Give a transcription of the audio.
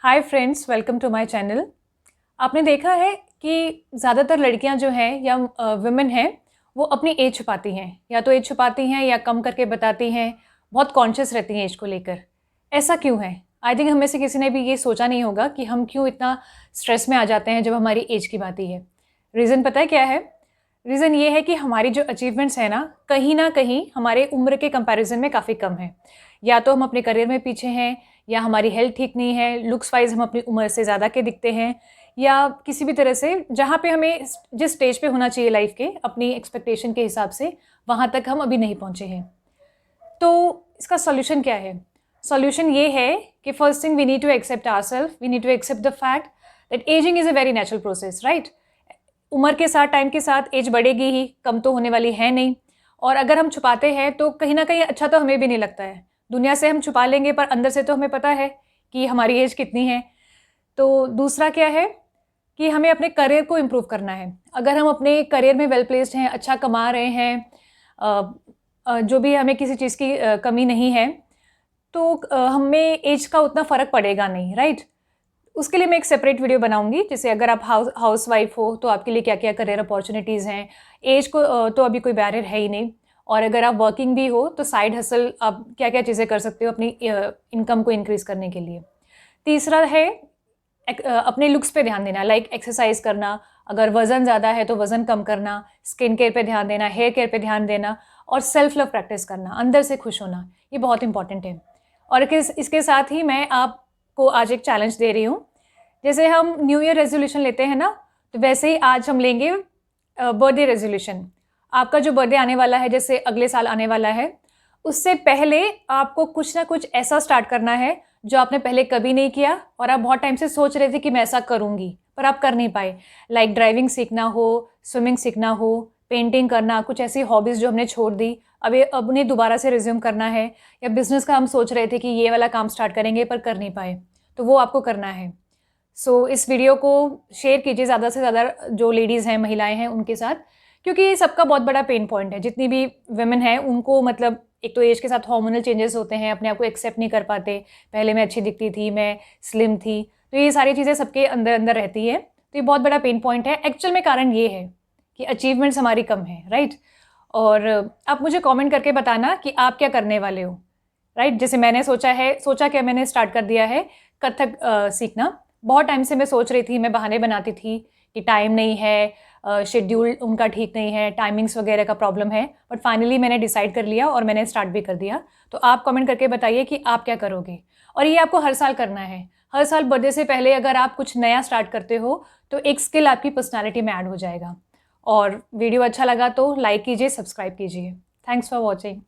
Hi friends, welcome to my channel. आपने देखा है कि ज़्यादातर लड़कियां जो हैं या वुमेन हैं वो अपनी एज छुपाती हैं, या तो एज छुपाती हैं या कम करके बताती हैं, बहुत कॉन्शियस रहती हैं एज को लेकर। ऐसा क्यों है? आई थिंक हम में से किसी ने भी ये सोचा नहीं होगा कि हम क्यों इतना स्ट्रेस में आ जाते हैं जब हमारी एज की बात है। रीज़न पता है क्या है? रीज़न ये है कि हमारी जो अचीवमेंट्स हैं ना कहीं हमारे उम्र के कंपैरिजन में काफ़ी कम है। या तो हम अपने करियर में पीछे हैं, या हमारी हेल्थ ठीक नहीं है, लुक्स वाइज हम अपनी उम्र से ज़्यादा के दिखते हैं, या किसी भी तरह से जहाँ पे हमें जिस स्टेज पे होना चाहिए लाइफ के अपनी एक्सपेक्टेशन के हिसाब से, वहाँ तक हम अभी नहीं पहुँचे हैं। तो इसका सॉल्यूशन क्या है? सॉल्यूशन ये है कि first thing we need to accept ourselves, we need to accept the fact that ageing is a very natural process, right? उम्र के साथ, टाइम के साथ एज बढ़ेगी ही, कम तो होने वाली है नहीं। और अगर हम छुपाते हैं तो कहीं ना कहीं अच्छा तो हमें भी नहीं लगता है। दुनिया से हम छुपा लेंगे पर अंदर से तो हमें पता है कि हमारी एज कितनी है। तो दूसरा क्या है कि हमें अपने करियर को इम्प्रूव करना है। अगर हम अपने करियर में वेल प्लेस्ड हैं, अच्छा कमा रहे हैं, जो भी हमें किसी चीज़ की कमी नहीं है, तो हमें एज का उतना फ़र्क पड़ेगा नहीं, राइट? उसके लिए मैं एक सेपरेट वीडियो बनाऊंगी, जैसे अगर आप हाउस वाइफ हो तो आपके लिए क्या क्या करियर अपॉर्चुनिटीज़ हैं। एज को तो अभी कोई बैरियर है ही नहीं। और अगर आप वर्किंग भी हो तो साइड हसल आप क्या क्या चीज़ें कर सकते हो अपनी इनकम को इंक्रीज़ करने के लिए। तीसरा है अपने लुक्स पे ध्यान देना, लाइक एक्सरसाइज करना। अगर वज़न ज़्यादा है तो वज़न कम करना, स्किन केयर पे ध्यान देना, हेयर केयर पे ध्यान देना, और सेल्फ लव प्रैक्टिस करना, अंदर से खुश होना। ये बहुत इंपॉर्टेंट है। और इसके साथ ही मैं आपको आज एक चैलेंज दे रही हूँ। जैसे हम न्यू ईयर रेजोल्यूशन लेते हैं ना, तो वैसे ही आज हम लेंगे बर्थडे रेजोल्यूशन। आपका जो बर्थडे आने वाला है, जैसे अगले साल आने वाला है, उससे पहले आपको कुछ ना कुछ ऐसा स्टार्ट करना है जो आपने पहले कभी नहीं किया और आप बहुत टाइम से सोच रहे थे कि मैं ऐसा करूँगी, पर आप कर नहीं पाए। लाइक ड्राइविंग सीखना हो, स्विमिंग सीखना हो, पेंटिंग करना, कुछ ऐसी हॉबीज़ जो हमने छोड़ दी, अब उन्हें दोबारा से रिज्यूम करना है। या बिज़नेस का हम सोच रहे थे कि ये वाला काम स्टार्ट करेंगे पर कर नहीं पाए, तो वो आपको करना है। सो इस वीडियो को शेयर कीजिए ज़्यादा से ज़्यादा, जो लेडीज़ हैं, महिलाएं हैं, उनके साथ, क्योंकि ये सबका बहुत बड़ा पेन पॉइंट है। जितनी भी वुमेन हैं उनको, मतलब एक तो एज के साथ हार्मोनल चेंजेस होते हैं, अपने आप को एक्सेप्ट नहीं कर पाते। पहले मैं अच्छी दिखती थी, मैं स्लिम थी, तो ये सारी चीज़ें सबके अंदर अंदर रहती है। तो ये बहुत बड़ा पेन पॉइंट है। एक्चुअल में कारण ये है कि अचीवमेंट्स हमारी कम है, राइट? और आप मुझे कमेंट करके बताना कि आप क्या करने वाले हो, राइट? जैसे मैंने सोचा क्या, मैंने स्टार्ट कर दिया है कथक सीखना। बहुत टाइम से मैं सोच रही थी, मैं बहाने बनाती थी कि टाइम नहीं है, शेड्यूल उनका ठीक नहीं है, टाइमिंग्स वगैरह का प्रॉब्लम है, बट फाइनली मैंने डिसाइड कर लिया और मैंने स्टार्ट भी कर दिया। तो आप कमेंट करके बताइए कि आप क्या करोगे। और ये आपको हर साल करना है। हर साल बर्थडे से पहले अगर आप कुछ नया स्टार्ट करते हो तो एक स्किल आपकी पर्सनैलिटी में ऐड हो जाएगा। और वीडियो अच्छा लगा तो लाइक कीजिए, सब्सक्राइब कीजिए। Thanks for watching.